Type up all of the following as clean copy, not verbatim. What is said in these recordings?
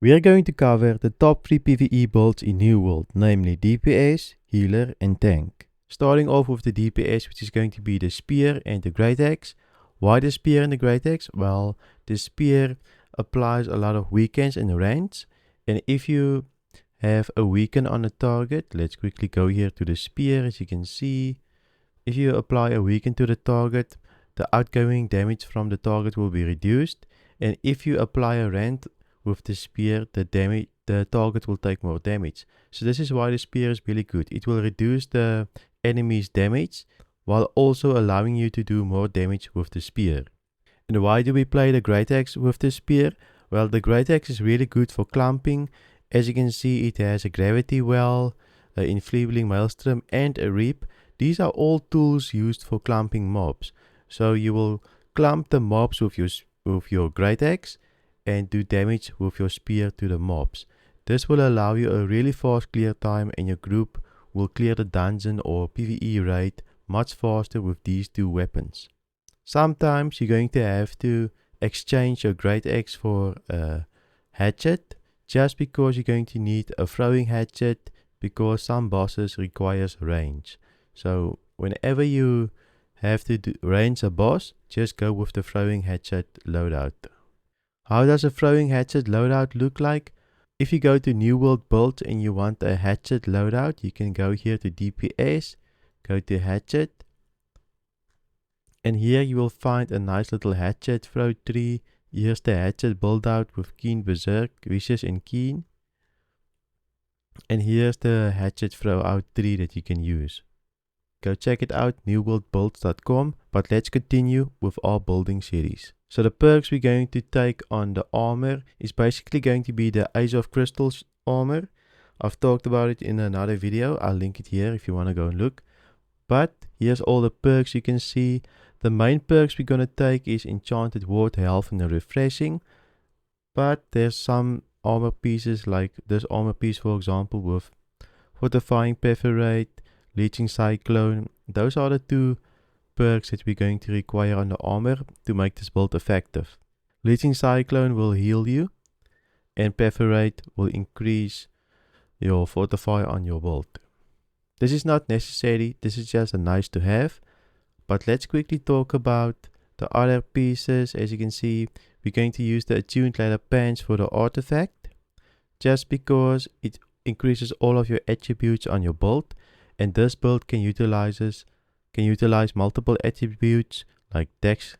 We are going to cover the top 3 PvE builds in New World, namely DPS, Healer and Tank. Starting off with the DPS, which is going to be the Spear and the Great Axe. Why the Spear and the Great Axe? Well, the Spear applies a lot of weakens in range, and if you have a weaken on a target, let's quickly go here to the Spear. As you can see, if you apply a weaken to the target, the outgoing damage from the target will be reduced, and if you apply a rend with the spear, the target will take more damage. So this is why the spear is really good. It will reduce the enemy's damage while also allowing you to do more damage with the spear. And why do we play the Great Axe with the spear? Well, the Great Axe is really good for clumping. As you can see, it has a gravity well, an enfeebling maelstrom and a reap. These are all tools used for clumping mobs. So you will clump the mobs with your Great Axe and do damage with your spear to the mobs. This will allow you a really fast clear time, and your group will clear the dungeon or PvE raid much faster with these two weapons. Sometimes you're going to have to exchange your Great Axe for a hatchet, just because you're going to need a throwing hatchet, because some bosses requires range. So whenever you have to range a boss, just go with the throwing hatchet loadout. How does a throwing hatchet loadout look like? If you go to New World build and you want a hatchet loadout, you can go here to DPS, go to hatchet, and here you will find a nice little hatchet throw tree. Here's the hatchet build out with Keen, Berserk, Vicious and Keen. And here's the hatchet throw out tree that you can use. Go check it out, newworldbuilds.com, but let's continue with our building series. So the perks we're going to take on the armor is basically going to be the Ace of Crystals armor. I've talked about it in another video. I'll link it here if you want to go and look. But here's all the perks you can see. The main perks we're going to take is Enchanted Ward, Health and Refreshing. But there's some armor pieces like this armor piece, for example, with Fortifying Perforate, Leeching Cyclone. Those are the two perks that we're going to require on the armor to make this build effective. Leeching Cyclone will heal you, and Perforate will increase your Fortify on your build. This is not necessary, this is just a nice to have. But let's quickly talk about the other pieces. As you can see, we're going to use the Attuned Leather Pants for the artifact, just because it increases all of your attributes on your build, and this build can utilize multiple attributes like Dex,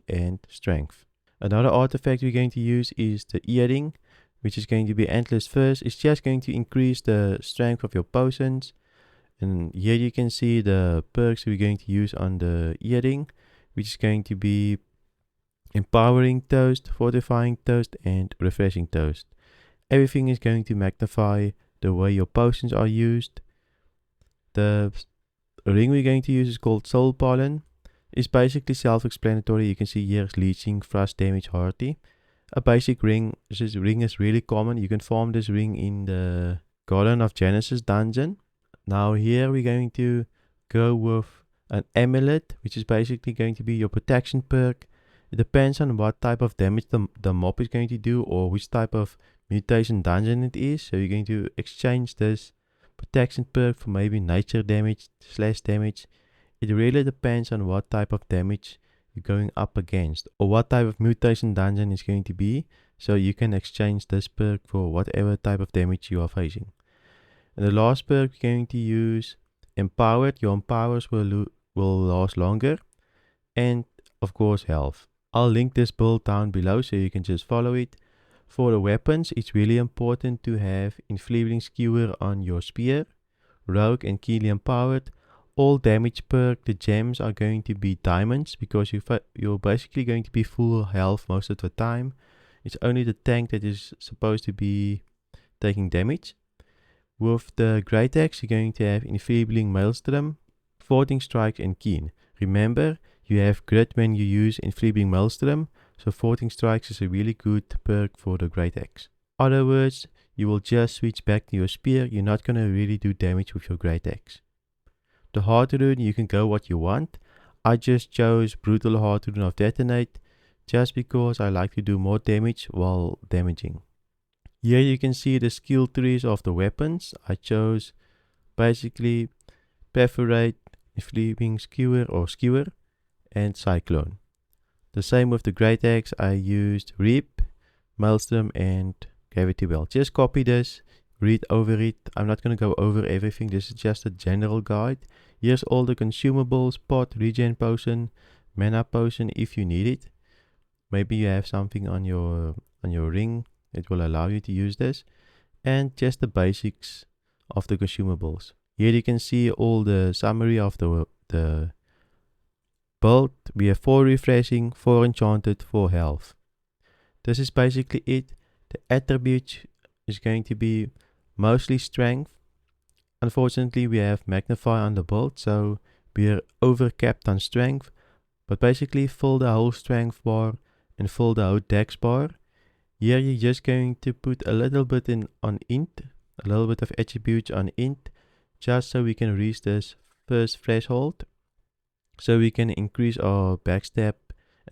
and Strength. Another artifact we're going to use is the Earring, which is going to be Antler's First. It's just going to increase the strength of your potions. And here you can see the perks we're going to use on the Earring, which is going to be Empowering Toast, Fortifying Toast, and Refreshing Toast. Everything is going to magnify the way your potions are used. The ring we're going to use is called Soul Pollen. It's basically self-explanatory. You can see here's Leeching, Thrust, Damage, Hearty. A basic ring. This ring is really common. You can farm this ring in the Garden of Genesis dungeon. Now here we're going to go with an amulet, which is basically going to be your protection perk. It depends on what type of damage the mob is going to do, or which type of mutation dungeon it is. So you're going to exchange this protection perk for maybe nature damage, slash damage. It really depends on what type of damage you're going up against, or what type of mutation dungeon is going to be. So you can exchange this perk for whatever type of damage you are facing. And the last perk we're going to use, Empowered. Your empowers will last longer. And of course, health. I'll link this build down below so you can just follow it. For the weapons, it's really important to have Enfeebling Skewer on your spear, Rogue and Keenly Empowered. All damage perk, the gems are going to be diamonds, because you're basically going to be full health most of the time. It's only the tank that is supposed to be taking damage. With the Great Axe, you're going to have Enfeebling Maelstrom, Thwarting Strike and Keen. Remember, you have grit when you use Enfeebling Maelstrom, so Thwarting Strikes is a really good perk for the Great Axe. Other words, you will just switch back to your spear. You're not going to really do damage with your Great Axe. The Heart Rune, you can go what you want. I just chose Brutal Heart Rune of Detonate, just because I like to do more damage while damaging. Here you can see the skill trees of the weapons. I chose basically Perforate, Fleeing Skewer or Skewer, and Cyclone. The same with the Great Axe, I used Reap, Maelstrom, and Gravity Well. Just copy this, read over it. I'm not going to go over everything, this is just a general guide. Here's all the consumables: pot, regen potion, mana potion if you need it. Maybe you have something on your ring, it will allow you to use this. And just the basics of the consumables. Here you can see all the summary of the build. We have 4 refreshing, 4 enchanted, 4 health. This is basically it. The attribute is going to be mostly strength. Unfortunately, we have magnify on the build, so we are over capped on strength. But basically fill the whole strength bar and fill the whole dex bar. Here you're just going to put a little bit on int, a little bit of attributes on int, just so we can reach this first threshold. So we can increase our backstab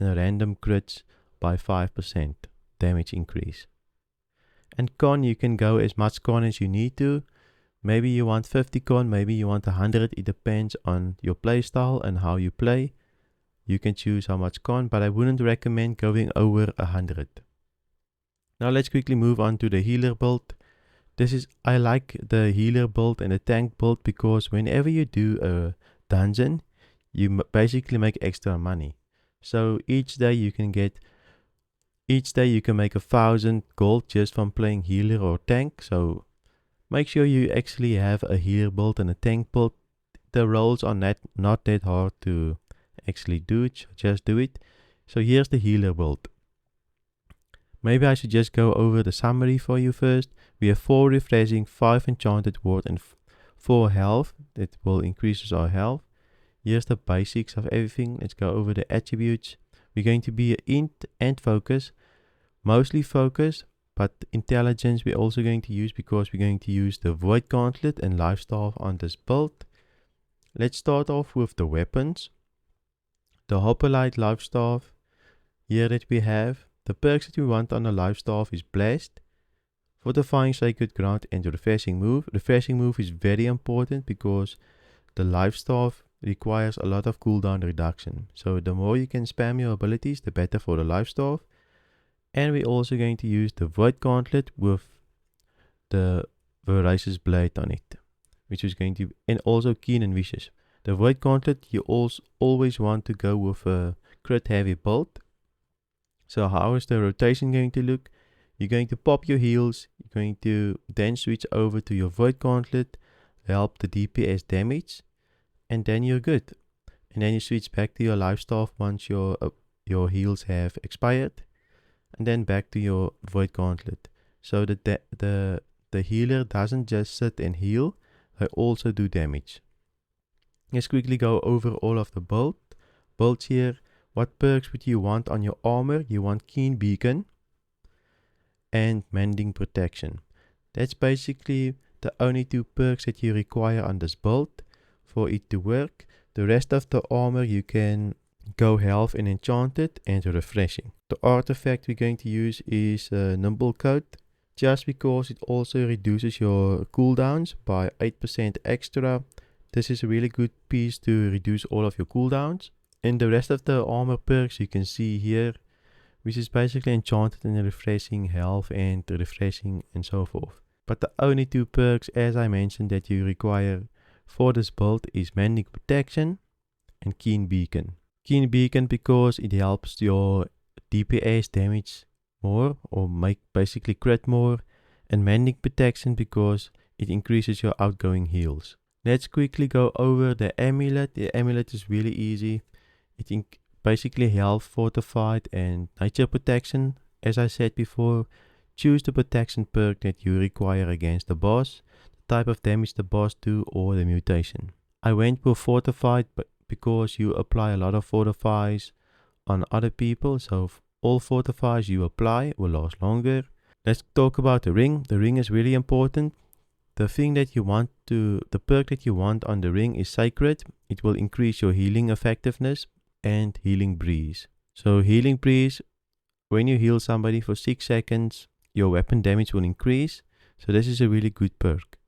and random crits by 5% damage increase. And con, you can go as much con as you need to. Maybe you want 50 con, maybe you want 100. It depends on your playstyle and how you play. You can choose how much con, but I wouldn't recommend going over 100. Now let's quickly move on to the healer build. I like the healer build and the tank build because whenever you do a dungeon, you basically make extra money. So each day you can make 1,000 gold just from playing healer or tank. So make sure you actually have a healer build and a tank build. The roles are not that hard to actually do, just do it. So here's the healer build. Maybe I should just go over the summary for you first. We have 4 refreshing, 5 enchanted ward, and 4 health. That will increase our health. Here's the basics of everything. Let's go over the attributes. We're going to be int and focus. Mostly focus, but intelligence we're also going to use because we're going to use the void gauntlet and lifestaff on this build. Let's start off with the weapons. The Hoplite lifestaff. Here that we have. The perks that we want on the lifestaff is Blessed, Fortifying Sacred Ground, and Refreshing Move. Refreshing Move is very important because the lifestaff requires a lot of cooldown reduction. So the more you can spam your abilities, the better for the lifestaff. And we're also going to use the Void Gauntlet with the Voracious Blade on it, which is going to, and also Keen and Vicious. The Void Gauntlet, you always want to go with a crit heavy build. So how is the rotation going to look? You're going to pop your heals, you're going to then switch over to your Void Gauntlet, help the DPS damage, and then you're good. And then you switch back to your lifestaff once your heals have expired, and then back to your Void Gauntlet. So that the healer doesn't just sit and heal, they also do damage. Let's quickly go over all of the builds here. What perks would you want on your armor? You want Keen Beacon and Mending Protection. That's basically the only 2 perks that you require on this build for it to work. The rest of the armor you can go health and enchanted and refreshing. The artifact we're going to use is Nimble Coat, just because it also reduces your cooldowns by 8% extra. This is a really good piece to reduce all of your cooldowns. And the rest of the armor perks you can see here, which is basically enchanted and refreshing, health and refreshing and so forth. But the only 2 perks, as I mentioned, that you require for this build is Mending Protection and Keen Beacon. Keen Beacon because it helps your DPS damage more or make basically crit more, and Mending Protection because it increases your outgoing heals. Let's quickly go over the amulet. The amulet is really easy. It basically health, fortified, and nature protection. As I said before, choose the protection perk that you require against the boss, the type of damage the boss do, or the mutation. I went with fortified because you apply a lot of fortifies on other people, so all fortifies you apply will last longer. Let's talk about the ring. The ring is really important. The perk that you want on the ring is Sacred. It will increase your healing effectiveness and Healing Breeze. So Healing Breeze, when you heal somebody for 6 seconds, your weapon damage will increase. So this is a really good perk.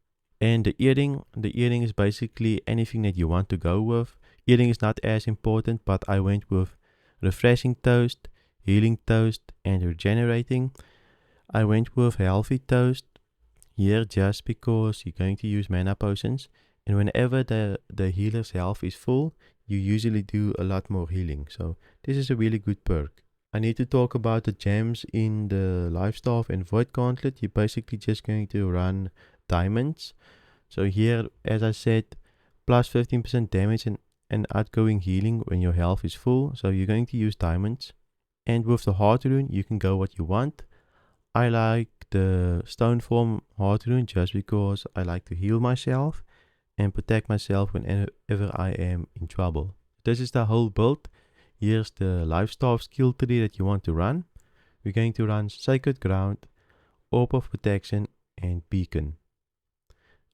And the earring is basically anything that you want to go with. Earring is not as important, but I went with refreshing toast, healing toast, and regenerating. I went with healthy toast here just because you're going to use mana potions, and whenever the healer's health is full, you usually do a lot more healing. So this is a really good perk. I need to talk about the gems in the Lifestaff and Void Gauntlet. You're basically just going to run diamonds. So here, as I said, plus 15% damage and outgoing healing when your health is full. So you're going to use diamonds. And with the heart rune, you can go what you want. I like the stone form heart rune just because I like to heal myself and protect myself whenever I am in trouble. This is the whole build. Here's the Lifestaff skill tree that you want to run. We're going to run Sacred Ground, Orb of Protection, and Beacon.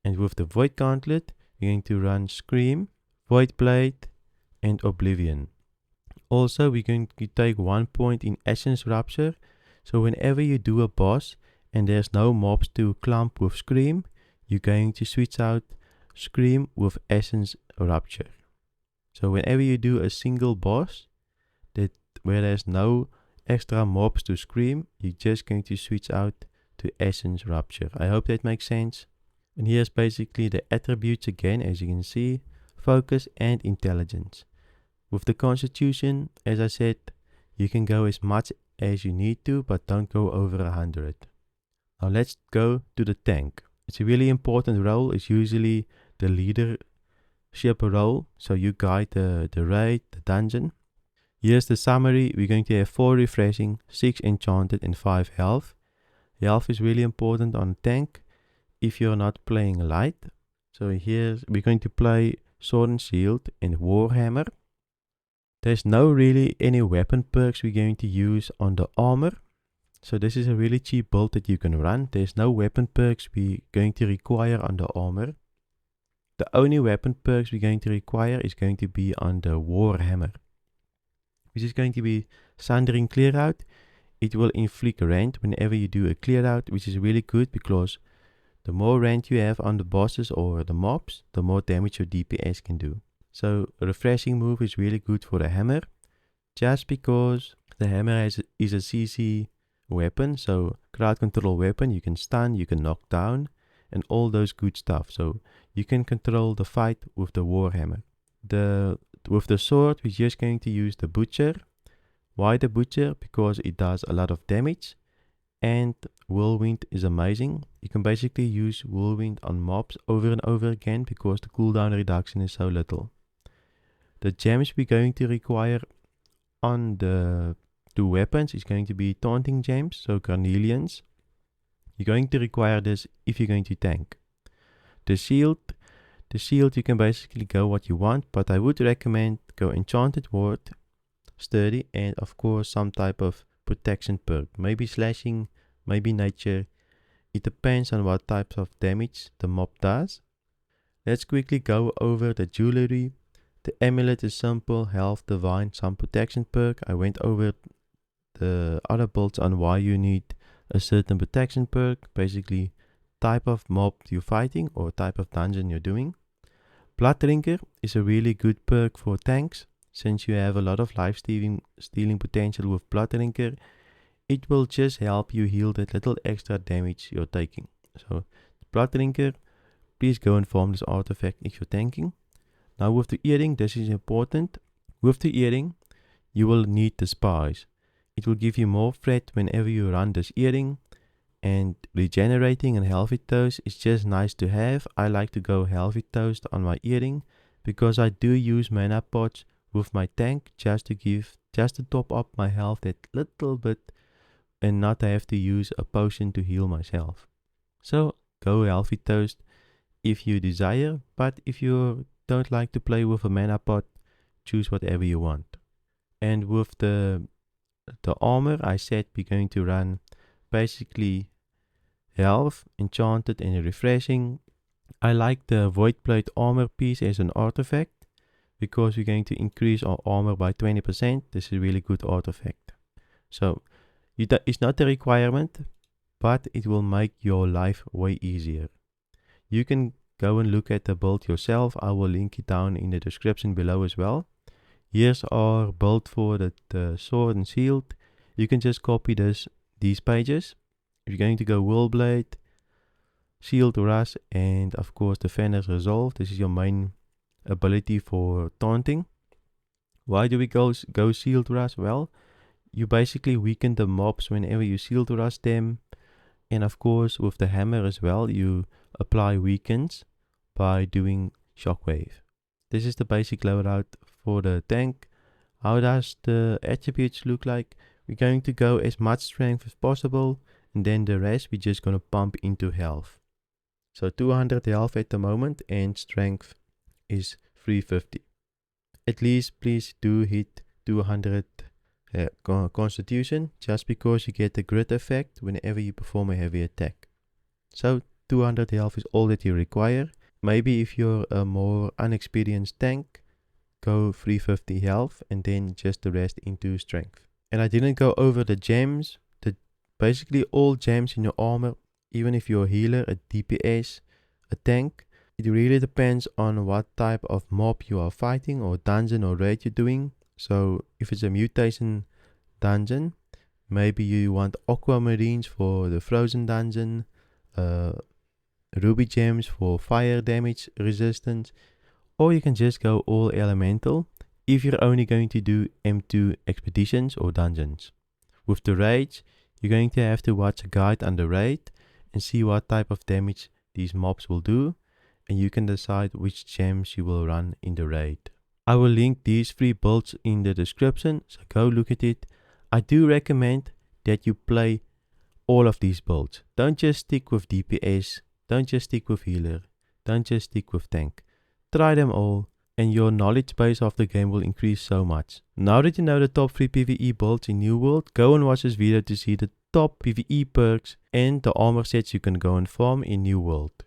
And with the Void Gauntlet, we're going to run Scream, Void Blade, and Oblivion. Also, we're going to take 1 point in Essence Rupture. So whenever you do a boss and there's no mobs to clump with Scream, you're going to switch out Scream with Essence Rupture. So whenever you do a single boss where there's no extra mobs to Scream, you're just going to switch out to Essence Rupture. I hope that makes sense. And here's basically the attributes again, as you can see, focus and intelligence. With the Constitution, as I said, you can go as much as you need to, but don't go over 100. Now let's go to the tank. It's a really important role. It's usually the leadership role, so you guide the raid, the dungeon. Here's the summary. We're going to have 4 refreshing, 6 enchanted, and 5 health. Health is really important on tank if you're not playing light. So here we're going to play Sword and Shield and Warhammer. There's no really any weapon perks we're going to use on the armor. So this is a really cheap build that you can run. There's no weapon perks we're going to require on the armor. The only weapon perks we're going to require is going to be on the Warhammer, which is going to be Sundering Clear Out. It will inflict rend whenever you do a clear out, which is really good because the more rend you have on the bosses or the mobs, the more damage your DPS can do. So a refreshing move is really good for the hammer, just because the hammer is a CC weapon, so crowd control weapon. You can stun, you can knock down, and all those good stuff. So you can control the fight with the Warhammer. With the sword, we're just going to use the Butcher. Why the Butcher? Because it does a lot of damage, and Whirlwind is amazing. You can basically use Whirlwind on mobs over and over again because the cooldown reduction is so little. The gems we're going to require on the 2 weapons is going to be Taunting Gems, so Carnelians. You're going to require this if you're going to tank. The shield you can basically go what you want, but I would recommend go Enchanted Ward, Sturdy, and of course some type of protection perk. Maybe slashing, maybe nature. It depends on what types of damage the mob does. Let's quickly go over the jewelry. The amulet is simple, health, divine, some protection perk. I went over the other builds on why you need a certain protection perk. Basically, type of mob you're fighting or type of dungeon you're doing. Blood Drinker is a really good perk for tanks. Since you have a lot of life stealing potential with Blood Drinker, it will just help you heal that little extra damage you're taking. So, Blood Drinker, please go and farm this artifact if you're tanking. Now with the earring, this is important. With the earring, you will need the spice. It will give you more threat whenever you run this earring. And regenerating and healthy toast is just nice to have. I like to go healthy toast on my earring because I do use mana pots with my tank just to top up my health that little bit and not have to use a potion to heal myself. So go healthy toast if you desire, but if you don't like to play with a mana pot, choose whatever you want. And with the armor, I said we're going to run basically health, enchanted, and refreshing. I like the Void Blade armor piece as an artifact because we're going to increase our armor by 20%. This is a really good artifact. So it's not a requirement, but it will make your life way easier. You can go and look at the build yourself. I will link it down in the description below as well. Here's our build for the sword and shield. You can just copy these pages. If you're going to go Whirlblade, Shield Rush, and of course Defender's Resolve, this is your main ability for taunting. Why do we go Shield Rush? Well, you basically weaken the mobs whenever you Shield Rush them. And of course with the hammer as well, you apply weakens by doing Shockwave. This is the basic loadout for the tank. How does the attributes look like? We're going to go as much strength as possible, and then the rest we're just going to pump into health. So 200 health at the moment, and strength is 350. At least please do hit 200 constitution, just because you get the grit effect whenever you perform a heavy attack. So 200 health is all that you require. Maybe if you're a more unexperienced tank, go 350 health and then just the rest into strength. And I didn't go over the gems. Basically all gems in your armor, even if you're a healer, a DPS, a tank, it really depends on what type of mob you are fighting or dungeon or raid you're doing. So if it's a mutation dungeon, maybe you want aquamarines for the frozen dungeon, ruby gems for fire damage resistance, or you can just go all elemental if you're only going to do M2 expeditions or dungeons. With the raids, you're going to have to watch a guide on the raid and see what type of damage these mobs will do, and you can decide which gems you will run in the raid. I will link these 3 builds in the description, so go look at it. I do recommend that you play all of these builds. Don't just stick with DPS, don't just stick with healer, don't just stick with tank. Try them all, and your knowledge base of the game will increase so much. Now that you know the top 3 PvE builds in New World, go and watch this video to see the top PvE perks and the armor sets you can go and farm in New World.